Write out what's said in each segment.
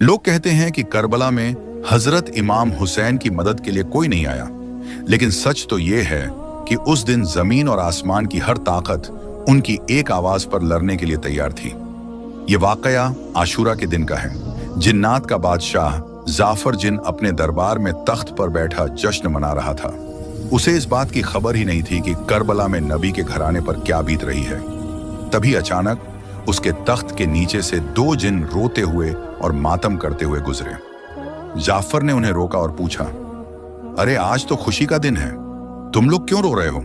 लोग कहते हैं कि करबला में हजरत इमाम हुसैन की मदद के लिए कोई नहीं आया, लेकिन सच तो ये है कि उस दिन जमीन और आसमान की हर ताकत उनकी एक आवाज पर लड़ने के लिए तैयार थी। ये वाकया आशूरा के दिन का है। जिन्नात का बादशाह जाफर जिन अपने दरबार में तख्त पर बैठा जश्न मना रहा था। उसे इस बात की खबर ही नहीं थी कि करबला में नबी के घराने पर क्या बीत रही है। तभी अचानक उसके तख्त के नीचे से दो जिन रोते हुए और मातम करते हुए गुजरे। जाफर ने उन्हें रोका और पूछा, अरे आज तो खुशी का दिन है, तुम लोग क्यों रो रहे हो?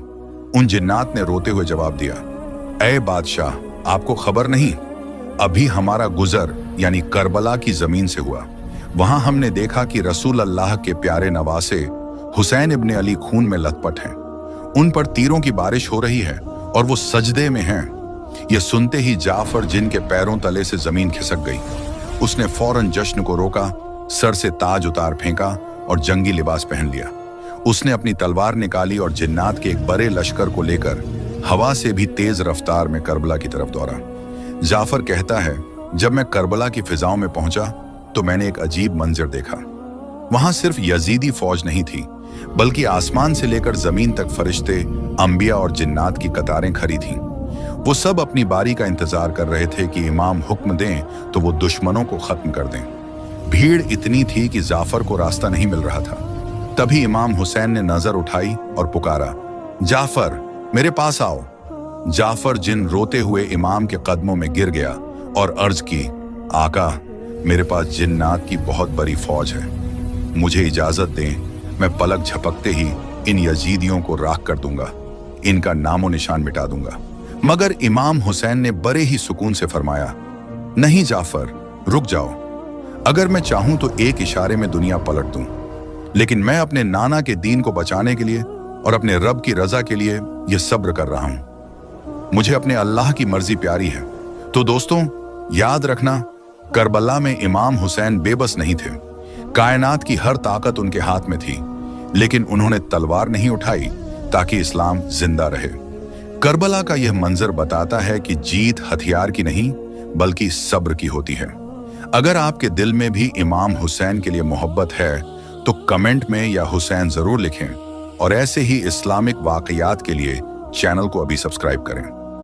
उन जिन्नात ने रोते हुए जवाब दिया, ऐ बादशाह, आपको खबर नहीं, अभी हमारा गुजर यानी करबला की जमीन से हुआ। वहां हमने देखा कि रसूल अल्लाह के प्यारे नवासे हुसैन इब्ने अली खून में लथपथ हैं। उन पर तीरों की बारिश हो रही है और वो सजदे में हैं। ये सुनते ही जाफर जिन के पैरों तले से जमीन खिसक गई। उसने फौरन जश्न को रोका, सर से ताज उतार फेंका और जंगी लिबास पहन लिया। उसने अपनी तलवार निकाली और जिन्नात के एक बड़े लश्कर को लेकर हवा से भी तेज रफ्तार में करबला की तरफ दौड़ा। जाफर कहता है, जब मैं करबला की फिजाओं में पहुंचा तो मैंने एक अजीब मंजर देखा। वहां सिर्फ यजीदी फौज नहीं थी, बल्कि आसमान से लेकर जमीन तक फरिश्ते, अंबिया और जिन्नात की कतारें खड़ी थीं। वो सब अपनी बारी का इंतजार कर रहे थे कि इमाम हुक्म दें तो वो दुश्मनों को खत्म कर दें। भीड़ इतनी थी कि जाफर को रास्ता नहीं मिल रहा था। तभी इमाम हुसैन ने नजर उठाई और पुकारा, जाफर मेरे पास आओ। जाफर जिन रोते हुए इमाम के कदमों में गिर गया और अर्ज की, आका मेरे पास जिन्नात की बहुत बड़ी फौज है, मुझे इजाजत दें, मैं पलक झपकते ही इन यजीदियों को राख कर दूंगा, इनका नामो निशान मिटा दूंगा। मगर इमाम हुसैन ने बड़े ही सुकून से फरमाया, नहीं जाफर, रुक जाओ। अगर मैं चाहूं तो एक इशारे में दुनिया पलट दूं, लेकिन मैं अपने नाना के दीन को बचाने के लिए और अपने रब की रजा के लिए यह सब्र कर रहा हूं। मुझे अपने अल्लाह की मर्जी प्यारी है। तो दोस्तों, याद रखना, करबला में इमाम हुसैन बेबस नहीं थे। कायनात की हर ताकत उनके हाथ में थी, लेकिन उन्होंने तलवार नहीं उठाई ताकि इस्लाम जिंदा रहे। करबला का यह मंजर बताता है कि जीत हथियार की नहीं बल्कि सब्र की होती है। अगर आपके दिल में भी इमाम हुसैन के लिए मोहब्बत है तो कमेंट में या हुसैन जरूर लिखें, और ऐसे ही इस्लामिक वाकयात के लिए चैनल को अभी सब्सक्राइब करें।